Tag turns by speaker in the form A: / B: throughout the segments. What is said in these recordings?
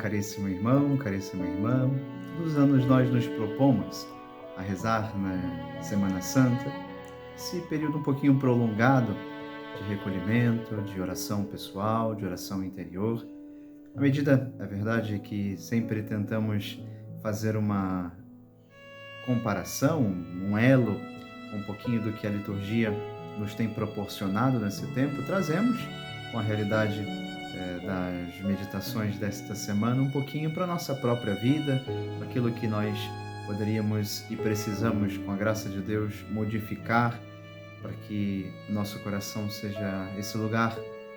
A: caríssimo irmão, caríssima irmã. Todos os anos nós nos propomos a rezar na Semana Santa, esse período um pouquinho prolongado de recolhimento, de oração pessoal, de oração interior. À medida, é verdade, que sempre tentamos fazer uma comparação, um elo, um pouquinho do que a liturgia nos tem proporcionado nesse tempo, trazemos com a realidade das meditações desta semana um pouquinho para a nossa própria vida, aquilo que nós poderíamos e precisamos, com a graça de Deus, modificar para que nosso coração seja esse lugar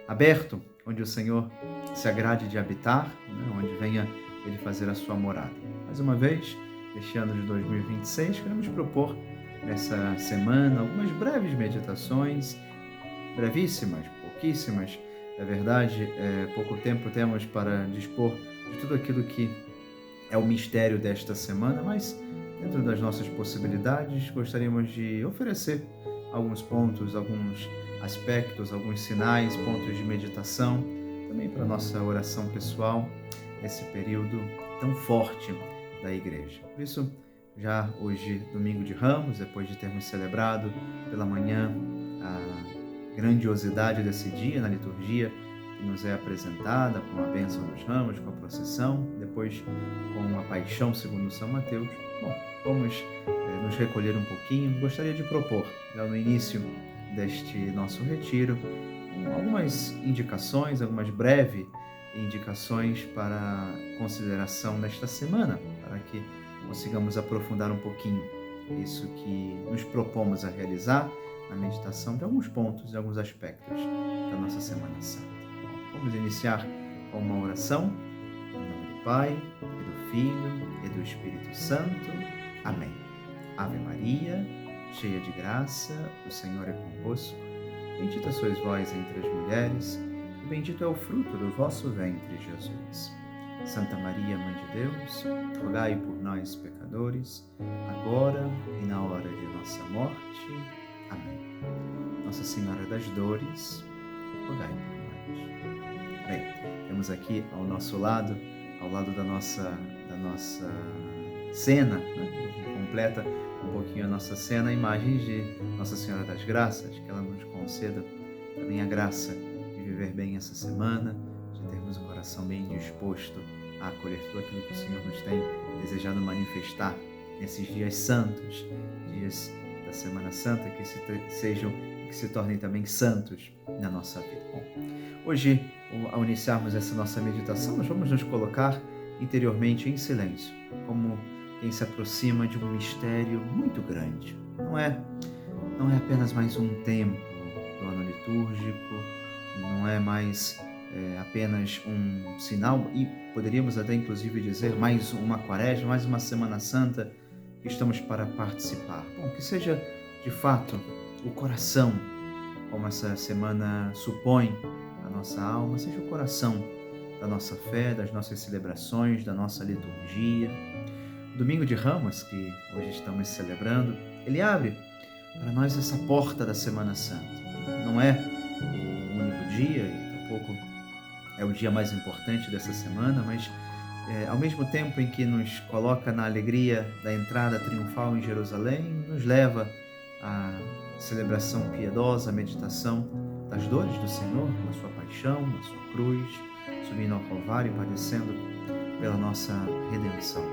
A: aberto, onde o Senhor se agrade de habitar, né? Onde venha Ele fazer a sua morada. Mais uma vez, este ano de 2026, queremos propor nessa semana algumas breves meditações, brevíssimas, pouquíssimas. É verdade, pouco tempo temos para dispor de tudo aquilo que é o mistério desta semana, mas dentro das nossas possibilidades, gostaríamos de oferecer alguns pontos, alguns aspectos, alguns sinais, pontos de meditação, também para a nossa oração pessoal, nesse período tão forte da Igreja. Por isso, já hoje, domingo de Ramos, depois de termos celebrado pela manhã a grandiosidade desse dia na liturgia, que nos é apresentada com a bênção dos ramos, com a procissão, depois com a paixão segundo São Mateus. Bom, vamos nos recolher um pouquinho. Gostaria de propor, já no início deste nosso retiro, algumas indicações, algumas breves indicações para consideração nesta semana, para que consigamos aprofundar um pouquinho isso que nos propomos a realizar na meditação de alguns pontos e alguns aspectos da nossa Semana Santa. Vamos iniciar com uma oração. Em nome do Pai, e do Filho, e do Espírito Santo. Amém. Ave Maria, cheia de graça, o Senhor é convosco. Bendita sois vós entre as mulheres, e bendito é o fruto do vosso ventre, Jesus. Santa Maria, Mãe de Deus, rogai por nós, pecadores, agora e na hora de nossa morte. Amém. Nossa Senhora das Dores, rogai por nós. Bem, temos aqui ao nosso lado, ao lado da nossa cena, né, que completa um pouquinho a nossa cena, imagens de Nossa Senhora das Graças, que ela nos conceda também a graça de viver bem essa semana, de termos um coração bem disposto a acolher tudo aquilo que o Senhor nos tem desejado manifestar nesses dias santos, dias da Semana Santa, que se tornem também santos na nossa vida. Bom, hoje, ao iniciarmos essa nossa meditação, nós vamos nos colocar interiormente em silêncio, como quem se aproxima de um mistério muito grande. Não é apenas mais um tempo do ano litúrgico, não é mais apenas um sinal, e poderíamos até inclusive dizer mais uma quaresma, mais uma Semana Santa que estamos para participar. Bom, que seja de fato o coração, como essa semana supõe a nossa alma, seja o coração da nossa fé, das nossas celebrações, da nossa liturgia. O Domingo de Ramos, que hoje estamos celebrando, ele abre para nós essa porta da Semana Santa. Não é o único dia, e tampouco é o dia mais importante dessa semana, mas ao mesmo tempo em que nos coloca na alegria da entrada triunfal em Jerusalém, nos leva à celebração piedosa, à meditação das dores do Senhor, na sua paixão, na sua cruz, subindo ao Calvário e padecendo pela nossa redenção.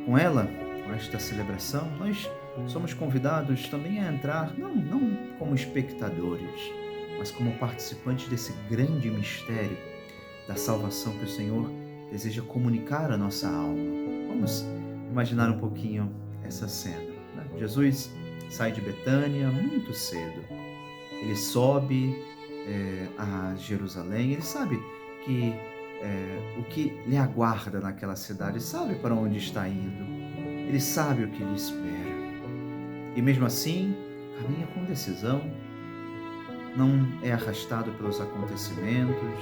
A: Com ela, com esta celebração, nós somos convidados também a entrar, não como espectadores, mas como participantes desse grande mistério da salvação que o Senhor deseja comunicar à nossa alma. Vamos imaginar um pouquinho essa cena, né? Jesus sai de Betânia muito cedo. Ele sobe a Jerusalém. Ele sabe que o que lhe aguarda naquela cidade, sabe para onde está indo, ele sabe o que lhe espera. E mesmo assim, caminha com decisão, não é arrastado pelos acontecimentos,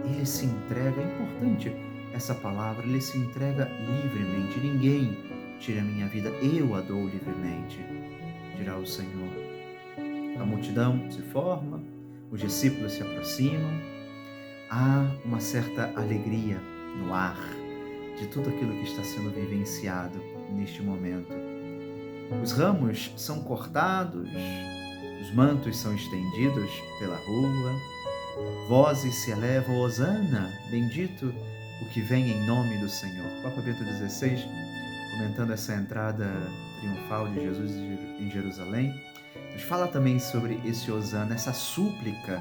A: ele se entrega, é importante essa palavra, ele se entrega livremente. Ninguém tira a minha vida, eu a dou livremente, dirá o Senhor. A multidão se forma, os discípulos se aproximam, há uma certa alegria no ar, de tudo aquilo que está sendo vivenciado neste momento. Os ramos são cortados, os mantos são estendidos pela rua, vozes se elevam, hosana, bendito o que vem em nome do Senhor. Papa Bento XVI, comentando essa entrada triunfal de Jesus em Jerusalém, nos fala também sobre esse hosana, essa súplica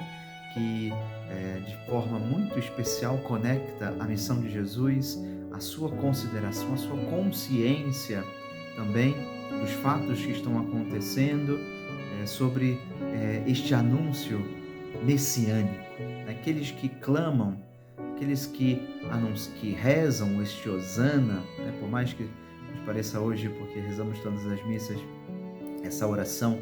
A: que de forma muito especial conecta a missão de Jesus, a sua consideração, a sua consciência também dos fatos que estão acontecendo, sobre este anúncio messiânico. Aqueles que clamam, aqueles que rezam este hosana, por mais que nos pareça hoje, porque rezamos todas as missas, essa oração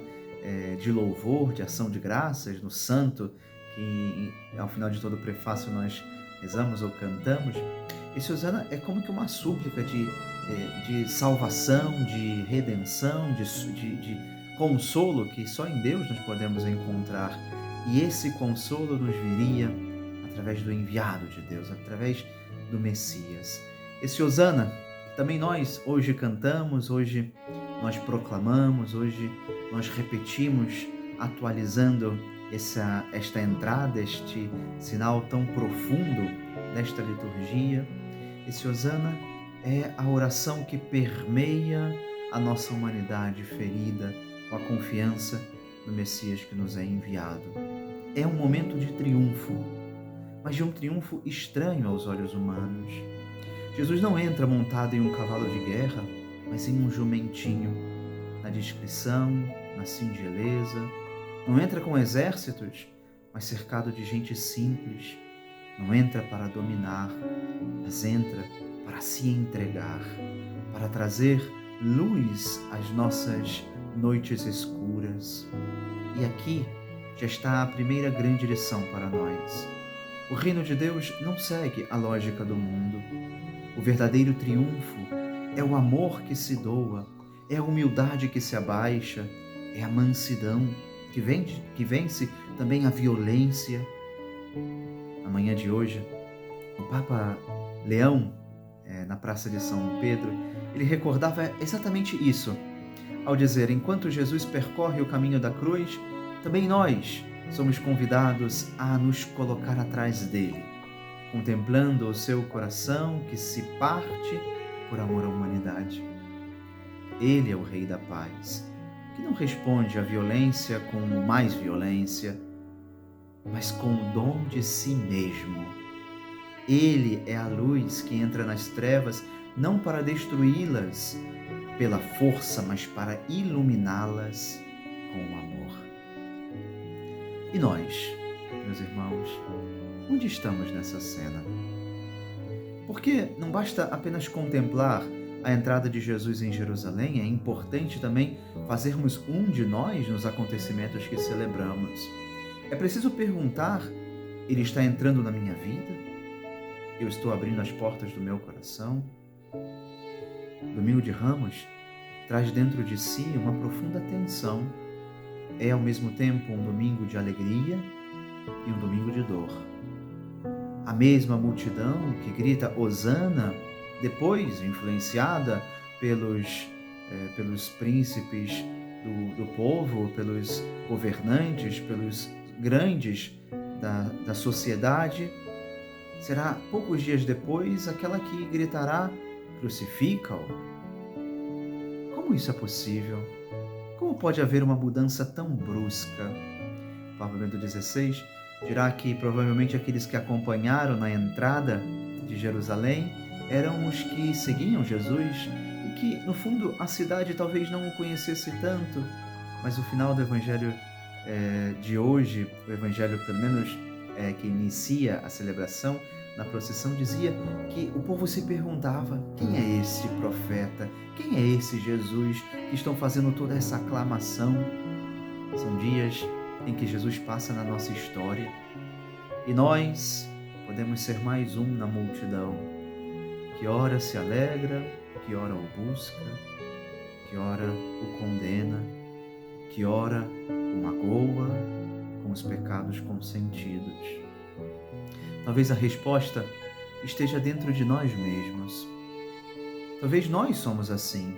A: de louvor, de ação de graças no santo, que ao final de todo o prefácio nós rezamos ou cantamos. Esse hosana é como que uma súplica de salvação, de redenção, de consolo que só em Deus nós podemos encontrar. E esse consolo nos viria através do enviado de Deus, através do Messias. Esse hosana, que também nós hoje cantamos, hoje nós proclamamos, hoje nós repetimos, atualizando esta entrada, este sinal tão profundo desta liturgia. Esse hosana é a oração que permeia a nossa humanidade ferida com a confiança no Messias que nos é enviado. É um momento de triunfo, mas de um triunfo estranho aos olhos humanos. Jesus não entra montado em um cavalo de guerra, mas em um jumentinho, na discrição, na singeleza. Não entra com exércitos, mas cercado de gente simples. Não entra para dominar, mas entra para se entregar, para trazer luz às nossas noites escuras. E aqui já está a primeira grande lição para nós. O reino de Deus não segue a lógica do mundo. O verdadeiro triunfo é o amor que se doa, é a humildade que se abaixa, é a mansidão que vence também a violência. Na manhã de hoje, o Papa Leão, na Praça de São Pedro, ele recordava exatamente isso, ao dizer: enquanto Jesus percorre o caminho da cruz, também nós somos convidados a nos colocar atrás dele, contemplando o seu coração que se parte por amor à humanidade. Ele é o Rei da Paz, que não responde à violência com mais violência, mas com o dom de si mesmo. Ele é a luz que entra nas trevas, não para destruí-las pela força, mas para iluminá-las com o amor. E nós, meus irmãos, onde estamos nessa cena? Porque não basta apenas contemplar a entrada de Jesus em Jerusalém, é importante também fazermos um de nós nos acontecimentos que celebramos. É preciso perguntar: ele está entrando na minha vida? Eu estou abrindo as portas do meu coração? Domingo de Ramos traz dentro de si uma profunda tensão. É ao mesmo tempo um domingo de alegria e um domingo de dor. A mesma multidão que grita hosana, depois influenciada pelos príncipes do povo, pelos governantes, pelos grandes da sociedade, será poucos dias depois aquela que gritará: crucifica-o. Como isso é possível? Como pode haver uma mudança tão brusca? O Papa Bento XVI dirá que provavelmente aqueles que acompanharam na entrada de Jerusalém eram os que seguiam Jesus e que, no fundo, a cidade talvez não o conhecesse tanto, mas o final do Evangelho de hoje, o Evangelho pelo menos que inicia a celebração na procissão, dizia que o povo se perguntava: quem é esse profeta? Quem é esse Jesus que estão fazendo toda essa aclamação? São dias em que Jesus passa na nossa história e nós podemos ser mais um na multidão, que ora se alegra, que ora o busca, que ora o condena, que ora o magoa com os pecados consentidos. Talvez a resposta esteja dentro de nós mesmos. Talvez nós somos assim.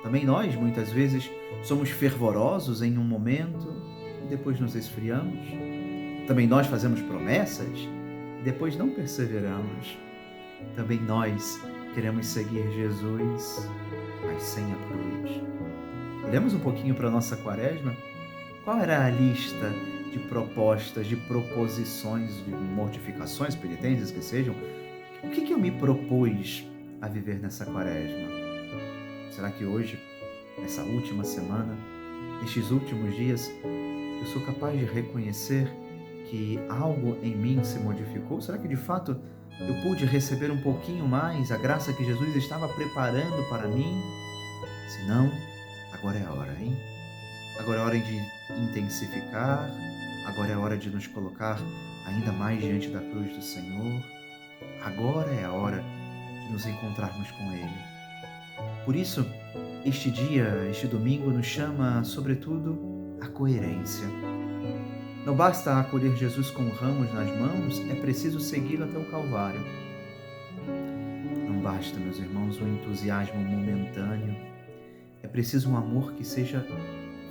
A: Também nós, muitas vezes, somos fervorosos em um momento e depois nos esfriamos. Também nós fazemos promessas e depois não perseveramos. Também nós queremos seguir Jesus, mas sem a cruz. Olhamos um pouquinho para a nossa quaresma. Qual era a lista de propostas, de proposições, de mortificações, penitências que sejam? O que eu me propus a viver nessa quaresma? Será que hoje, nessa última semana, nestes últimos dias, eu sou capaz de reconhecer que algo em mim se modificou? Será que de fato eu pude receber um pouquinho mais a graça que Jesus estava preparando para mim? Se não, agora é a hora, hein? Agora é hora de intensificar, agora é hora de nos colocar ainda mais diante da cruz do Senhor. Agora é a hora de nos encontrarmos com Ele. Por isso, este dia, este domingo, nos chama, sobretudo, a coerência. Não basta acolher Jesus com ramos nas mãos, é preciso segui-lo até o Calvário. Não basta, meus irmãos, um entusiasmo momentâneo. É preciso um amor que seja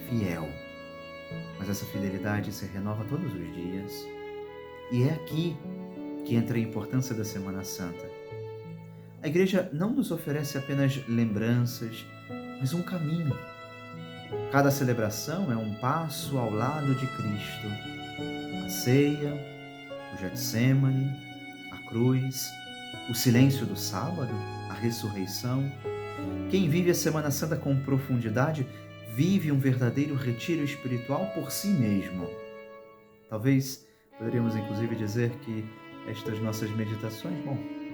A: fiel. Mas essa fidelidade se renova todos os dias. E é aqui que entra a importância da Semana Santa. A Igreja não nos oferece apenas lembranças, mas um caminho. Cada celebração é um passo ao lado de Cristo. A ceia, o Getsêmani, a cruz, o silêncio do sábado, a ressurreição. Quem vive a Semana Santa com profundidade vive um verdadeiro retiro espiritual por si mesmo. Talvez poderíamos inclusive dizer que estas nossas meditações,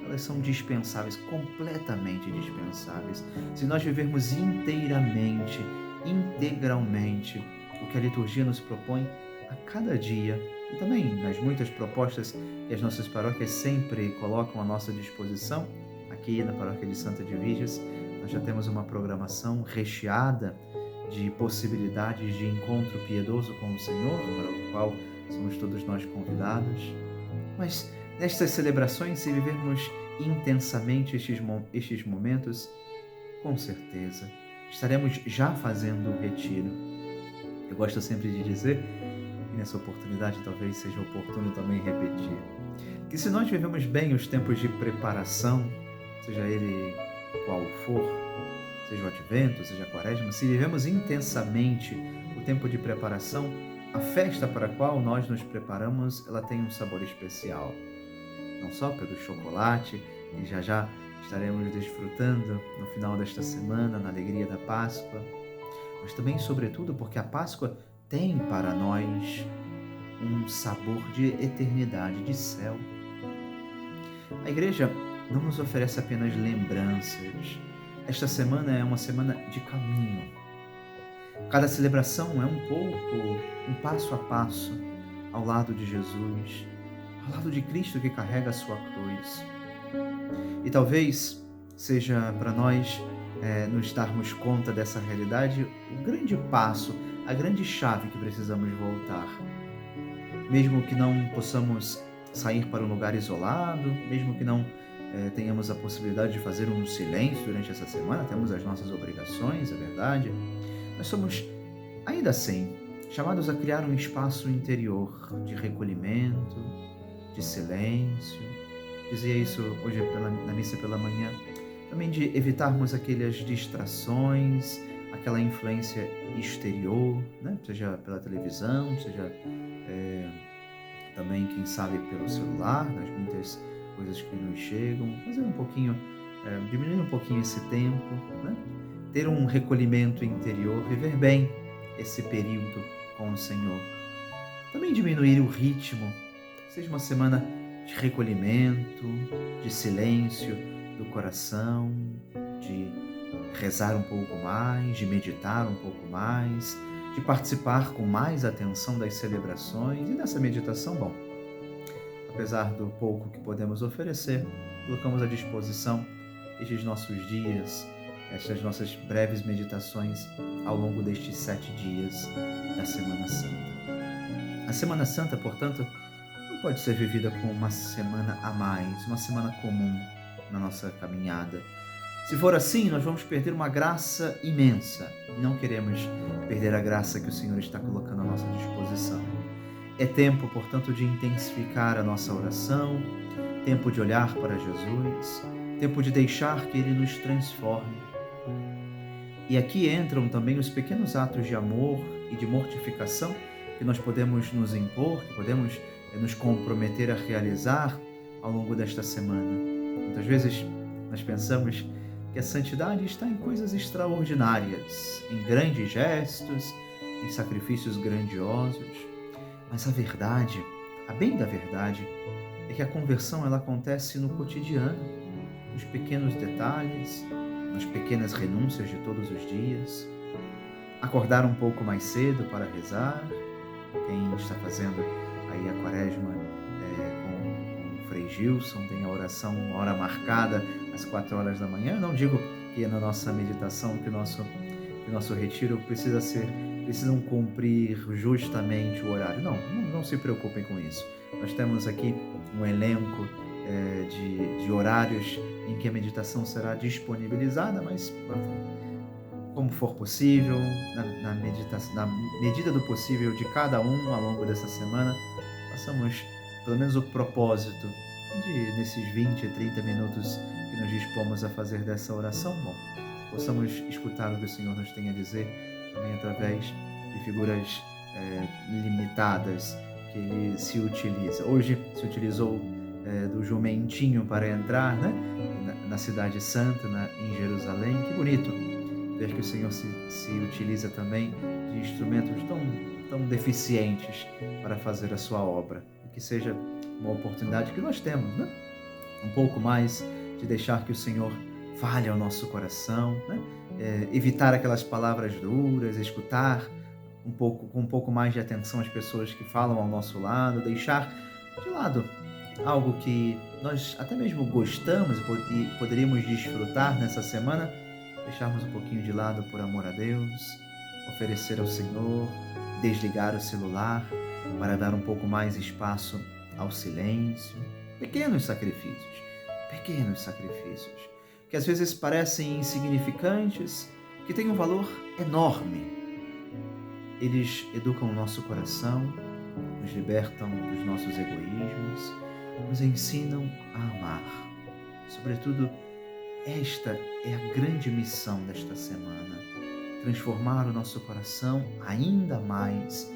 A: elas são dispensáveis, completamente dispensáveis. Se nós vivermos inteiramente, integralmente o que a liturgia nos propõe a cada dia, e também nas muitas propostas que as nossas paróquias sempre colocam à nossa disposição, aqui na Paróquia de Santa Edvígias, nós já temos uma programação recheada de possibilidades de encontro piedoso com o Senhor, para o qual somos todos nós convidados. Mas nestas celebrações, se vivermos intensamente estes momentos, com certeza estaremos já fazendo o retiro. Eu gosto sempre de dizer, e nessa oportunidade talvez seja oportuno também repetir, que se nós vivemos bem os tempos de preparação, seja ele qual for, seja o Advento, seja a Quaresma, se vivemos intensamente o tempo de preparação, a festa para a qual nós nos preparamos, ela tem um sabor especial. Não só pelo chocolate, que já estaremos desfrutando no final desta semana, na alegria da Páscoa, mas também, sobretudo, porque a Páscoa tem para nós um sabor de eternidade, de céu. A Igreja não nos oferece apenas lembranças. Esta semana é uma semana de caminho. Cada celebração é um passo a passo, ao lado de Jesus, ao lado de Cristo que carrega a sua cruz. E talvez seja para nós nos darmos conta dessa realidade o grande passo, a grande chave que precisamos voltar. Mesmo que não possamos sair para um lugar isolado, mesmo que não tenhamos a possibilidade de fazer um silêncio durante essa semana, temos as nossas obrigações, é verdade, nós somos, ainda assim, chamados a criar um espaço interior de recolhimento, de silêncio. Dizia isso hoje na missa pela manhã, também de evitarmos aquelas distrações, aquela influência exterior, né? Seja pela televisão, seja também, quem sabe, pelo celular, nas muitas coisas que nos chegam, fazer um pouquinho, diminuir um pouquinho esse tempo, né? Ter um recolhimento interior, viver bem esse período com o Senhor. Também diminuir o ritmo, seja uma semana de recolhimento, de silêncio do coração, de rezar um pouco mais, de meditar um pouco mais, de participar com mais atenção das celebrações. E nessa meditação, apesar do pouco que podemos oferecer, colocamos à disposição estes nossos dias, estas nossas breves meditações ao longo destes 7 dias da Semana Santa. A Semana Santa, portanto, não pode ser vivida como uma semana a mais, uma semana comum na nossa caminhada. Se for assim, nós vamos perder uma graça imensa e não queremos perder a graça que o Senhor está colocando à nossa disposição. É tempo, portanto, de intensificar a nossa oração, tempo de olhar para Jesus, tempo de deixar que Ele nos transforme. E aqui entram também os pequenos atos de amor e de mortificação que nós podemos nos impor, que podemos nos comprometer a realizar ao longo desta semana. Muitas vezes nós pensamos que a santidade está em coisas extraordinárias, em grandes gestos, em sacrifícios grandiosos, mas a verdade, a bem da verdade, é que a conversão ela acontece no cotidiano, nos pequenos detalhes, nas pequenas renúncias de todos os dias. Acordar um pouco mais cedo para rezar, quem está fazendo aí a quaresma com o Frei Gilson, tem a oração, uma hora marcada às 4 horas da manhã. Não digo que é na nossa meditação que o nosso retiro precisam cumprir justamente o horário. Não se preocupem com isso. Nós temos aqui um elenco de horários em que a meditação será disponibilizada, mas como for possível, na medida do possível de cada um ao longo dessa semana, façamos pelo menos o propósito de, nesses 20, 30 minutos que nos dispomos a fazer dessa oração, possamos escutar o que o Senhor nos tem a dizer, também através de figuras limitadas que Ele se utiliza. Hoje se utilizou do jumentinho para entrar, né, na Cidade Santa, em Jerusalém. Que bonito ver que o Senhor se utiliza também de instrumentos tão deficientes para fazer a sua obra. Que seja uma oportunidade que nós temos, né? Um pouco mais de deixar que o Senhor fale ao nosso coração, né? Evitar aquelas palavras duras, escutar com um pouco mais de atenção as pessoas que falam ao nosso lado, deixar de lado algo que nós até mesmo gostamos e poderíamos desfrutar nessa semana, deixarmos um pouquinho de lado por amor a Deus, oferecer ao Senhor, desligar o celular para dar um pouco mais espaço ao silêncio. Pequenos sacrifícios, que às vezes parecem insignificantes, que têm um valor enorme. Eles educam o nosso coração, nos libertam dos nossos egoísmos, nos ensinam a amar. Sobretudo, esta é a grande missão desta semana: transformar o nosso coração ainda mais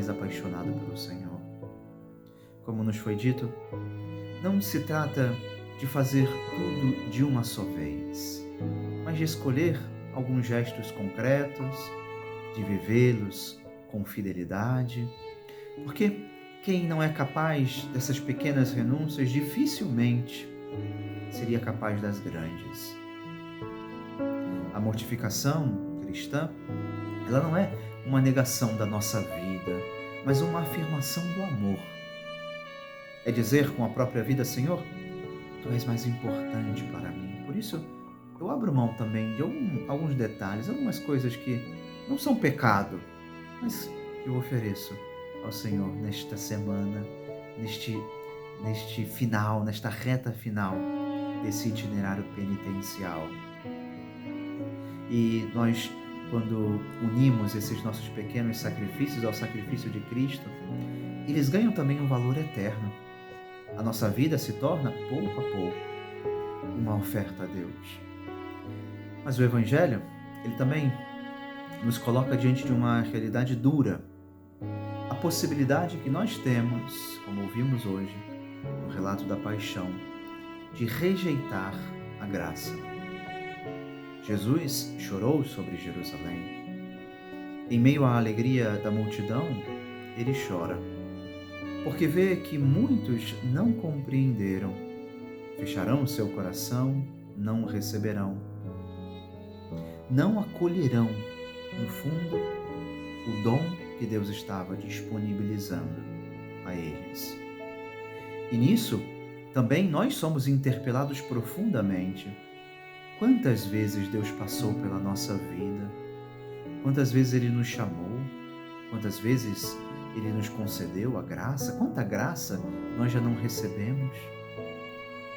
A: apaixonado pelo Senhor. Como nos foi dito, não se trata de fazer tudo de uma só vez, mas de escolher alguns gestos concretos, de vivê-los com fidelidade, porque quem não é capaz dessas pequenas renúncias dificilmente seria capaz das grandes. A mortificação cristã, ela não é uma negação da nossa vida, mas uma afirmação do amor. É dizer com a própria vida: Senhor, Tu és mais importante para mim. Por isso, eu abro mão também de alguns detalhes, algumas coisas que não são pecado, mas que eu ofereço ao Senhor nesta semana, neste final, nesta reta final desse itinerário penitencial. E nós, quando unimos esses nossos pequenos sacrifícios ao sacrifício de Cristo, eles ganham também um valor eterno. A nossa vida se torna, pouco a pouco, uma oferta a Deus. Mas o Evangelho, ele também nos coloca diante de uma realidade dura. A possibilidade que nós temos, como ouvimos hoje, no relato da paixão, de rejeitar a graça. Jesus chorou sobre Jerusalém. Em meio à alegria da multidão, ele chora, porque vê que muitos não compreenderam, fecharão o seu coração, não o receberão, não acolherão, no fundo, o dom que Deus estava disponibilizando a eles. E nisso, também nós somos interpelados profundamente. Quantas vezes Deus passou pela nossa vida? Quantas vezes Ele nos chamou? Quantas vezes Ele nos concedeu a graça. Quanta graça nós já não recebemos?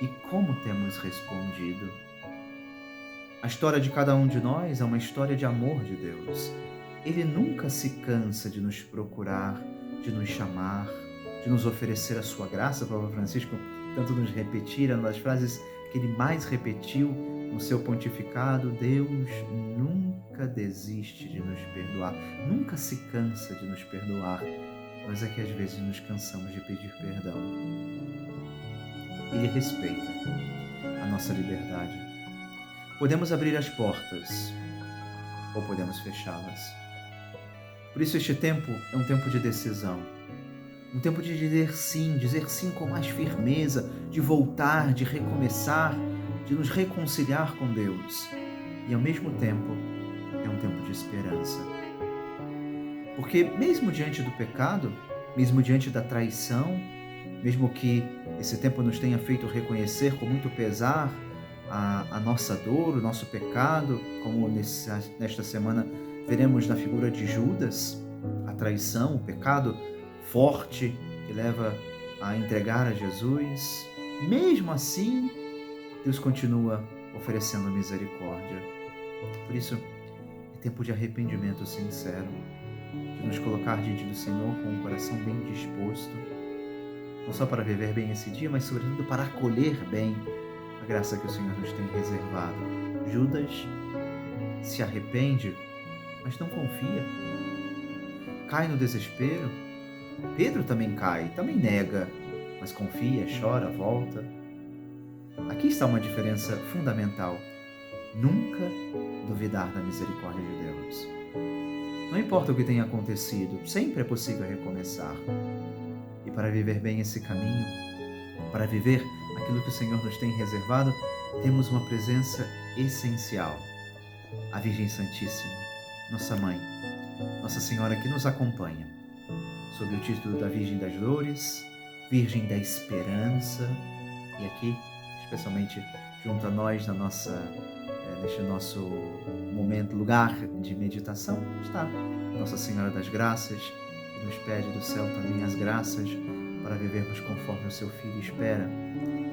A: E como temos respondido? A história de cada um de nós é uma história de amor de Deus. Ele nunca se cansa de nos procurar, de nos chamar, de nos oferecer a sua graça. O Papa Francisco tanto nos repetir, uma das frases que ele mais repetiu no seu pontificado: Deus nunca desiste de nos perdoar, nunca se cansa de nos perdoar. Nós é que às vezes nos cansamos de pedir perdão. Ele respeita a nossa liberdade. Podemos abrir as portas ou podemos fechá-las. Por isso este tempo é um tempo de decisão, um tempo de dizer sim com mais firmeza, de voltar, de recomeçar, de nos reconciliar com Deus. E ao mesmo tempo é um tempo de esperança. Porque mesmo diante do pecado, mesmo diante da traição, mesmo que esse tempo nos tenha feito reconhecer com muito pesar a nossa dor, o nosso pecado, como nesta semana veremos na figura de Judas, a traição, o pecado forte que leva a entregar a Jesus, mesmo assim, Deus continua oferecendo misericórdia. Por isso, é tempo de arrependimento sincero, de nos colocar diante do Senhor com um coração bem disposto, não só para viver bem esse dia, mas sobretudo para acolher bem a graça que o Senhor nos tem reservado. Judas se arrepende, mas não confia. Cai no desespero. Pedro também cai, também nega, mas confia, chora, volta. Aqui está uma diferença fundamental. Nunca duvidar da misericórdia de Deus. Não importa o que tenha acontecido, sempre é possível recomeçar. E para viver bem esse caminho, para viver aquilo que o Senhor nos tem reservado, temos uma presença essencial. A Virgem Santíssima, nossa Mãe, Nossa Senhora que nos acompanha, sob o título da Virgem das Dores, Virgem da Esperança, e aqui, especialmente junto a nós, neste nosso momento, lugar de meditação, está Nossa Senhora das Graças, que nos pede do céu também as graças para vivermos conforme o seu Filho espera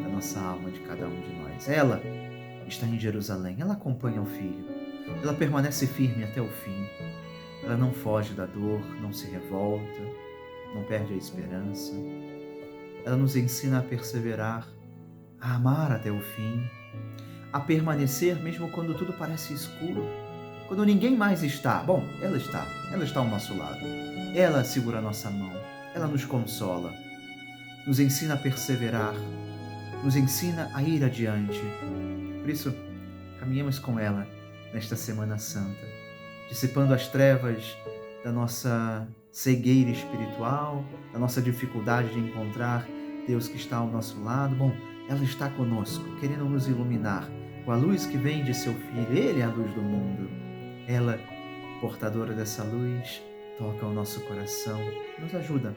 A: da nossa alma, de cada um de nós. Ela está em Jerusalém, ela acompanha o Filho, ela permanece firme até o fim, ela não foge da dor, não se revolta, não perde a esperança. Ela nos ensina a perseverar, a amar até o fim, a permanecer mesmo quando tudo parece escuro, quando ninguém mais está. Bom, ela está ao nosso lado. Ela segura a nossa mão, ela nos consola, nos ensina a perseverar, nos ensina a ir adiante. Por isso, caminhamos com ela nesta Semana Santa, dissipando as trevas da nossa cegueira espiritual, da nossa dificuldade de encontrar Deus que está ao nosso lado. Bom, ela está conosco, querendo nos iluminar com a luz que vem de seu Filho. Ele é a luz do mundo. Ela, portadora dessa luz, toca o nosso coração, nos ajuda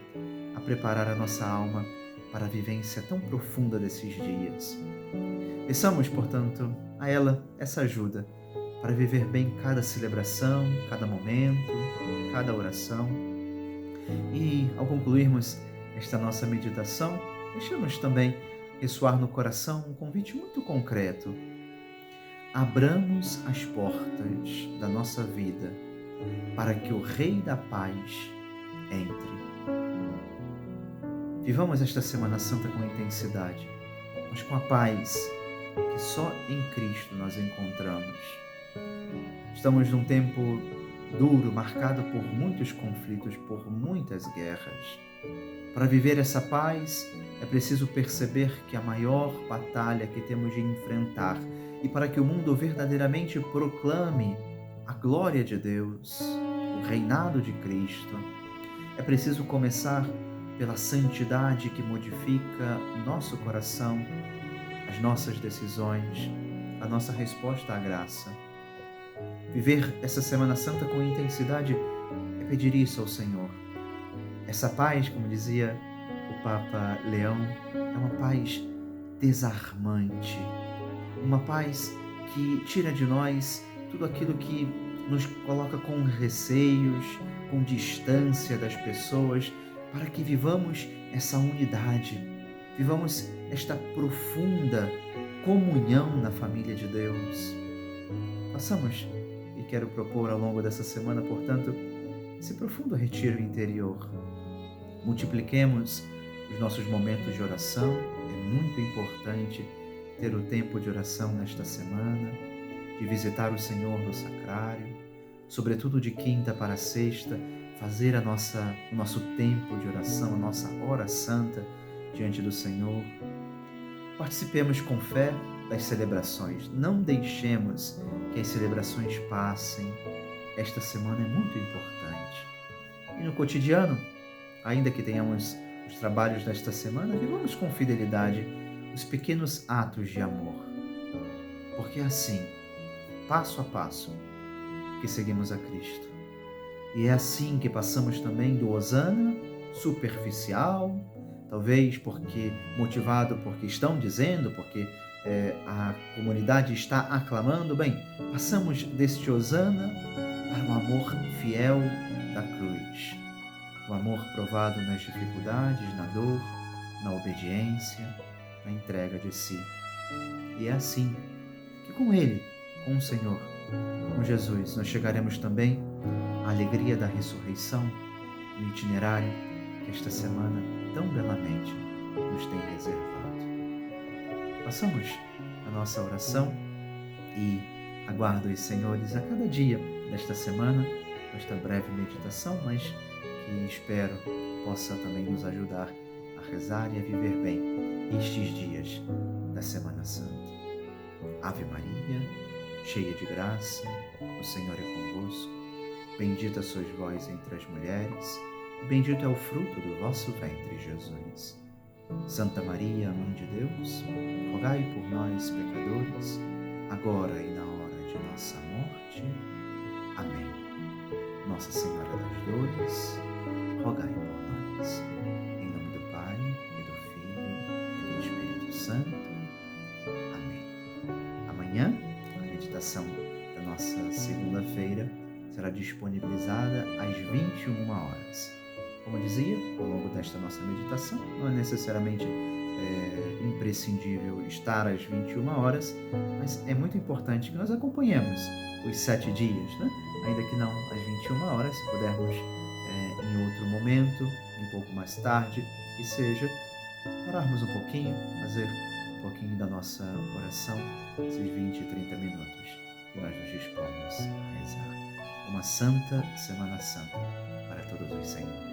A: a preparar a nossa alma para a vivência tão profunda desses dias. Peçamos, portanto, a ela essa ajuda para viver bem cada celebração, cada momento, cada oração. E, ao concluirmos esta nossa meditação, deixamos também ressoar no coração um convite muito concreto. Abramos as portas da nossa vida para que o Rei da Paz entre. Vivamos esta Semana Santa com intensidade, mas com a paz que só em Cristo nós encontramos. Estamos num tempo duro, marcado por muitos conflitos, por muitas guerras. Para viver essa paz, é preciso perceber que a maior batalha que temos de enfrentar, e para que o mundo verdadeiramente proclame a glória de Deus, o reinado de Cristo, é preciso começar pela santidade que modifica nosso coração, as nossas decisões, a nossa resposta à graça. Viver essa Semana Santa com intensidade é pedir isso ao Senhor. Essa paz, como dizia o Papa Leão, é uma paz desarmante, uma paz que tira de nós tudo aquilo que nos coloca com receios, com distância das pessoas, para que vivamos essa unidade, vivamos esta profunda comunhão na família de Deus. Façamos, e quero propor ao longo dessa semana, portanto, esse profundo retiro interior. Multipliquemos os nossos momentos de oração. É muito importante ter o tempo de oração nesta semana, de visitar o Senhor no sacrário, sobretudo de quinta para sexta, fazer o nosso tempo de oração, a nossa hora santa diante do Senhor. Participemos com fé das celebrações. Não deixemos que as celebrações passem. Esta semana é muito importante. E no cotidiano, ainda que tenhamos os trabalhos desta semana, vivamos com fidelidade os pequenos atos de amor. Porque é assim, passo a passo, que seguimos a Cristo. E é assim que passamos também do hosana superficial, talvez motivado porque estão dizendo, porque a comunidade está aclamando. Bem, passamos deste hosana para o amor fiel da cruz. O amor provado nas dificuldades, na dor, na obediência, na entrega de si. E é assim que com Ele, com o Senhor, com Jesus, nós chegaremos também à alegria da ressurreição, no itinerário que esta semana tão belamente nos tem reservado. Façamos a nossa oração e aguardo os Senhores a cada dia desta semana, esta breve meditação, mas que espero possa também nos ajudar a rezar e a viver bem estes dias da Semana Santa. Ave Maria, cheia de graça, o Senhor é convosco. Bendita sois vós entre as mulheres, e bendito é o fruto do vosso ventre, Jesus. Santa Maria, Mãe de Deus, rogai por nós, pecadores, agora e na hora de nossa morte. Amém. Nossa Senhora das Dores, rogai por nós. Em nome do Pai, e do Filho, e do Espírito Santo. Amém. Amanhã, a meditação da nossa segunda-feira será disponibilizada às 21 horas. Como dizia, ao longo desta nossa meditação, não é necessariamente imprescindível estar às 21 horas, mas é muito importante que nós acompanhemos os 7 dias, né? Ainda que não às 21 horas, se pudermos em outro momento, um pouco mais tarde, que seja, pararmos um pouquinho, fazer um pouquinho da nossa oração, esses 20, 30 minutos que nós nos dispomos a rezar. Uma santa Semana Santa para todos os senhores.